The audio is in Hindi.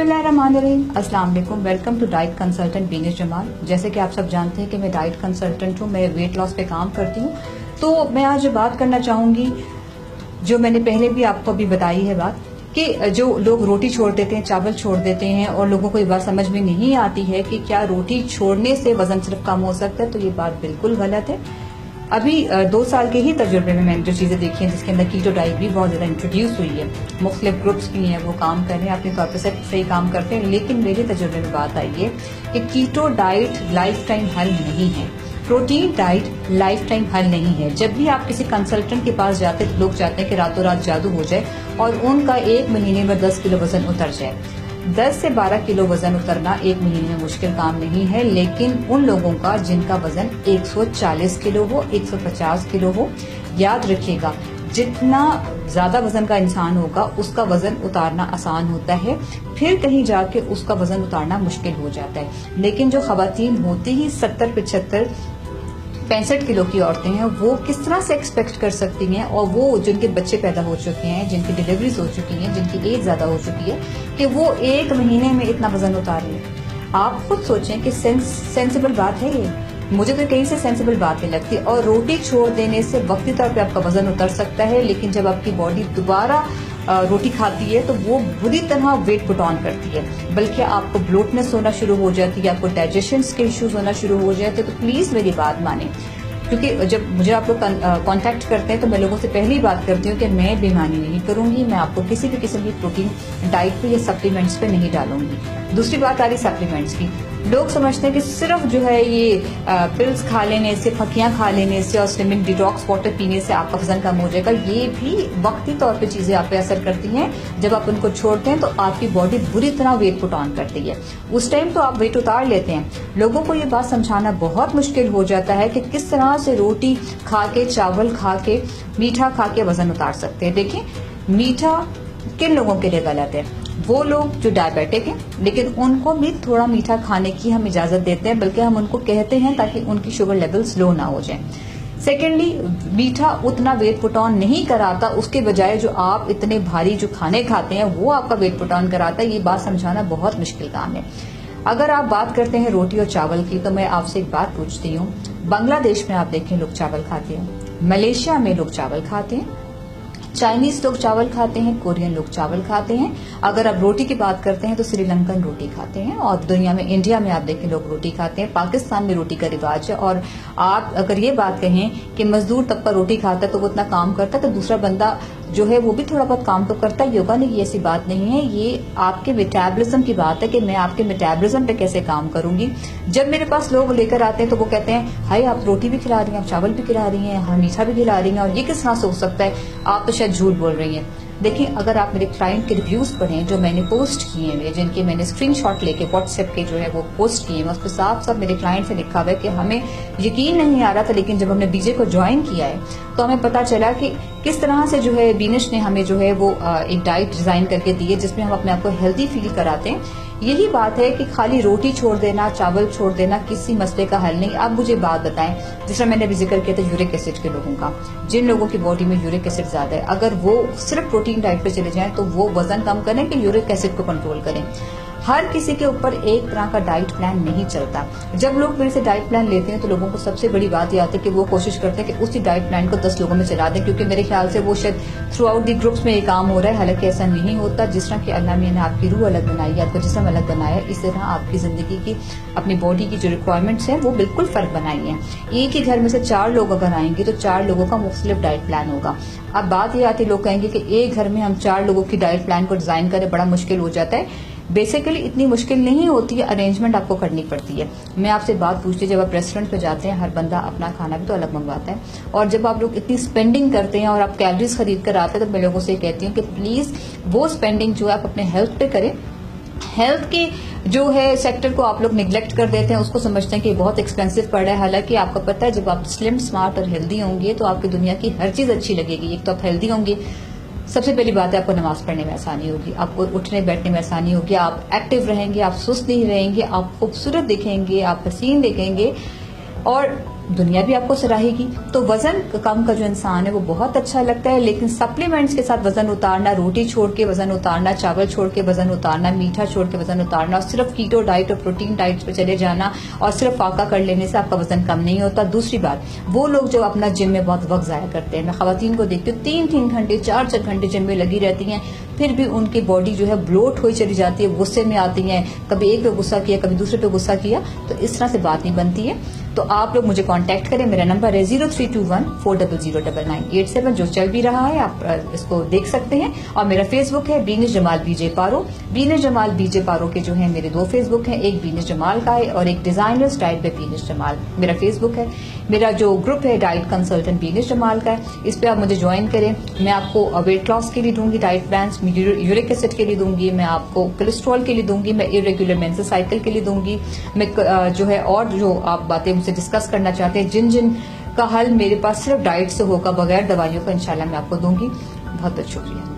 बिस्मिल्लाहिर्रहमानिर्रहीम, अस्सलाम वालेकुम। Welcome to diet consultant Beenish Jamal. जैसे कि आप सब जानते हैं कि मैं डाइट कंसल्टेंट हूँ, मैं वेट लॉस पे काम करती हूँ। तो मैं आज बात करना चाहूँगी, जो मैंने पहले भी आपको अभी बताई है बात, कि जो लोग रोटी छोड़ देते हैं, चावल छोड़ देते हैं और लोगों को ये बात समझ में नहीं आती है कि क्या रोटी छोड़ने से वजन सिर्फ कम हो सकता है। तो ये बात बिल्कुल गलत है। अभी 2 साल के ही तजुर्बे में मैंने जो चीजें देखी हैं, जिसके अंदर कीटो डाइट भी बहुत ज्यादा इंट्रोड्यूस हुई है, मुख्तलिफ ग्रुप्स भी हैं, वो काम कर रहे हैं, अपने तौर पर सही काम करते हैं। लेकिन मेरे तजुर्बे में बात आई है कि कीटो डाइट लाइफ टाइम हल नहीं है, प्रोटीन डाइट लाइफ टाइम हल नहीं है। जब भी आप किसी कंसल्टेंट के पास जाते हैं, लोग चाहते हैं कि रातों रात जादू हो जाए और उनका 1 महीने में 10 किलो वजन उतर जाए। 10 से 12 किलो वजन उतरना 1 महीने में मुश्किल काम नहीं है, लेकिन उन लोगों का जिनका वजन 140 किलो हो, 150 किलो हो, याद रखिएगा, जितना ज्यादा वजन का इंसान होगा उसका वजन उतारना आसान होता है, फिर कहीं जाके उसका वजन उतारना मुश्किल हो जाता है। लेकिन जो खवातीन होती ही 70, 75, 65 किलो की औरतें हैं, वो किस तरह से एक्सपेक्ट कर सकती हैं, और वो जिनके बच्चे पैदा हो चुके हैं, जिनकी डिलीवरीज हो चुकी हैं, जिनकी एज ज्यादा हो चुकी है, कि वो 1 महीने में इतना वजन उतार लें। आप खुद सोचें कि सेंसिबल बात है ये? मुझे तो कहीं से सेंसिबल बात नहीं लगती। और रोटी छोड़ देने से वक्ती तौर पे आपका वजन उतर सकता है, लेकिन जब आपकी बॉडी दोबारा रोटी खाती है तो वो बुरी तरह वेट पुट ऑन करती है, बल्कि आपको ब्लोटनेस होना शुरू हो जाती है, आपको डाइजेशन के इश्यूज होना शुरू हो जाते हैं। तो प्लीज मेरी बात माने, क्योंकि जब मुझे आप लोग कांटेक्ट करते हैं तो मैं लोगों से पहली बात करती हूँ कि मैं बेईमानी नहीं करूंगी, मैं आपको किसी भी किस्म की प्रोटीन डाइट पे या सप्लीमेंट्स पे नहीं डालूंगी। दूसरी बात आ रही सप्लीमेंट्स की। लोग समझते हैं कि सिर्फ जो है ये पिल्स खा लेने से, फकियां खा लेने से और स्लिमिंग डिटॉक्स वाटर पीने से आपका वजन कम हो जाएगा। ये भी वक्ती तौर पे चीजें आप पे असर करती हैं। जब आप उनको छोड़ते हैं तो आपकी बॉडी बुरी तरह वेट पुट ऑन करती है, उस टाइम तो आप वेट उतार लेते हैं। लोगों को ये बात समझाना बहुत मुश्किल हो जाता है कि किस तरह से रोटी खा के, चावल खा के, मीठा खा के वजन उतार सकते हैं। देखिए, मीठा किन लोगों के लिए गलत है? वो लोग जो डायबिटिक हैं, लेकिन उनको भी थोड़ा मीठा खाने की हम इजाजत देते हैं, बल्कि हम उनको कहते हैं ताकि उनकी शुगर लेवल स्लो ना हो जाए। सेकेंडली, मीठा उतना वेट पुट ऑन नहीं कराता, उसके बजाय जो आप इतने भारी जो खाने खाते हैं वो आपका वेट पुट ऑन कराता है। ये बात समझाना बहुत मुश्किल काम है। अगर आप बात करते हैं रोटी और चावल की, तो मैं आपसे एक बात पूछती हूँ। बांग्लादेश में आप देखें लोग चावल खाते हैं, मलेशिया में लोग चावल खाते हैं, चाइनीज लोग चावल खाते हैं, कोरियन लोग चावल खाते हैं। अगर आप रोटी की बात करते हैं तो श्रीलंकन रोटी खाते हैं, और दुनिया में, इंडिया में आप देखें लोग रोटी खाते हैं, पाकिस्तान में रोटी का रिवाज है। और आप अगर ये बात कहें कि मजदूर तबका रोटी खाता है तो वो इतना काम करता है, तो दूसरा बंदा जो है वो भी थोड़ा बहुत काम तो करता है। योगा नहीं, ये ऐसी बात नहीं है, ये आपके मेटाबॉलिज्म की बात है कि मैं आपके मेटाबॉलिज्म पे कैसे काम करूंगी। जब मेरे पास लोग लेकर आते हैं तो वो कहते हैं, हाय आप रोटी भी खिला रही हैं, आप चावल भी खिला रही हैं, हाँ मीठा भी खिला रही हैं, और ये किस तरह से हो सकता है? आप तो शायद झूठ बोल रही हैं। देखिए, अगर आप मेरे क्लाइंट के रिव्यूज पढ़ें जो मैंने पोस्ट किए हैं, जिनके मैंने स्क्रीनशॉट लेके व्हाट्सएप के जो है वो पोस्ट किए हैं, उस पर साफ साफ मेरे क्लाइंट से लिखा हुआ है कि हमें यकीन नहीं आ रहा था, लेकिन जब हमने बीजे को ज्वाइन किया है तो हमें पता चला कि किस तरह से जो है बीनिश ने हमें जो है वो एक डाइट डिजाइन करके दी है, जिसमें हम अपने आप को हेल्दी फील कराते हैं। यही बात है कि खाली रोटी छोड़ देना, चावल छोड़ देना किसी मसले का हल नहीं। अब मुझे बात बताएं, जिस तरह मैंने अभी जिक्र किया था यूरिक एसिड के लोगों का, जिन लोगों की बॉडी में यूरिक एसिड ज्यादा है, अगर वो सिर्फ प्रोटीन डाइट पे चले जाएं तो वो वजन कम करें कि यूरिक एसिड को कंट्रोल करें। हर किसी के ऊपर एक तरह का डाइट प्लान नहीं चलता। जब लोग मेरे से डाइट प्लान लेते हैं तो लोगों को सबसे बड़ी बात यह आती है कि वो कोशिश करते हैं कि उसी डाइट प्लान को 10 लोगों में चला दें, क्योंकि मेरे ख्याल से वो शायद थ्रू आउट दी ग्रुप्स में ये काम हो रहा है। हालांकि ऐसा नहीं होता। जिस तरह की अल्लाह मियां ने आपकी रूह अलग बनाई है, आपका जिस्म अलग बनाया है, इस तरह आपकी जिंदगी की, अपनी बॉडी की जो रिक्वायरमेंट्स हैं वो बिल्कुल फर्क बनाई है। एक ही घर में से 4 लोग अगर आएंगे तो 4 लोगों का मुख्तलिफ डाइट प्लान होगा। अब बात ये आती है, लोग कहेंगे कि एक घर में हम 4 लोगों की डाइट प्लान को डिजाइन करें, बड़ा मुश्किल हो जाता है। बेसिकली इतनी मुश्किल नहीं होती है, अरेंजमेंट आपको करनी पड़ती है। मैं आपसे बात पूछती हूँ, जब आप रेस्टोरेंट पे जाते हैं, हर बंदा अपना खाना भी तो अलग मंगवाता है, और जब आप लोग इतनी स्पेंडिंग करते हैं और आप कैलोरीज खरीद कर आते हैं, तो मैं लोगों से कहती हूँ कि प्लीज वो स्पेंडिंग जो है आप अपने हेल्थ पे करें। हेल्थ के जो है सेक्टर को आप लोग निगलेक्ट कर देते हैं, उसको समझते हैं कि बहुत एक्सपेंसिव पड़ रहा है। हालांकि आपको पता है, जब आप स्लिम, स्मार्ट और हेल्दी होंगे तो आपकी दुनिया की हर चीज अच्छी लगेगी। एक तो आप हेल्दी होंगे, सबसे पहली बात है आपको नमाज पढ़ने में आसानी होगी, आपको उठने बैठने में आसानी होगी, आप एक्टिव रहेंगे, आप सुस्त नहीं रहेंगे, आप खूबसूरत दिखेंगे, आप हसीन दिखेंगे, और दुनिया भी आपको सराहेगी। तो वजन कम का जो इंसान है वो बहुत अच्छा लगता है, लेकिन सप्लीमेंट्स के साथ वजन उतारना, रोटी छोड़ के वजन उतारना, चावल छोड़ के वजन उतारना, मीठा छोड़ के वजन उतारना, और सिर्फ कीटो डाइट और प्रोटीन डाइट पे चले जाना और सिर्फ फाका कर लेने से आपका वजन कम नहीं होता। दूसरी बात, वो लोग जो अपना जिम में बहुत वक्त जाया करते हैं, मैं खवातीन को देखती हूँ 3-3 घंटे 4-4 घंटे जिम में लगी रहती हैं, फिर भी उनकी बॉडी जो है ब्लोट हुई चली जाती है, गुस्से में आती हैं, कभी एक पे गुस्सा किया कभी दूसरे पे गुस्सा किया, तो इस तरह से बात नहीं बनती है। तो आप लोग मुझे कांटेक्ट करें, मेरा नंबर है 0321400987, जो चल भी रहा है आप इसको देख सकते हैं। और मेरा फेसबुक है बीनिश जमाल बीजे पारो। बीनिश जमाल बीजे पारो के जो है मेरे 2 फेसबुक हैं, एक बीनिश जमाल का है और एक designers diet by Beenish Jamal मेरा फेसबुक है। मेरा जो ग्रुप है डाइट कंसल्टेंट बीनिश जमाल का है, इस पे आप मुझे ज्वाइन करें। मैं आपको वेट लॉस के लिए दूंगी डाइट प्लान, यूरिक एसिड के लिए दूंगी, मैं आपको कोलेस्ट्रॉल के लिए दूंगी, मैं इरेगुलर मेंस्ट्रुअल साइकिल के लिए दूंगी, मैं जो है और जो आप बातें मुझसे डिस्कस करना चाहते हैं, जिन का हल मेरे पास सिर्फ डाइट से होगा, बगैर दवाइयों का, इंशाल्लाह मैं आपको दूंगी। बहुत बहुत शुक्रिया।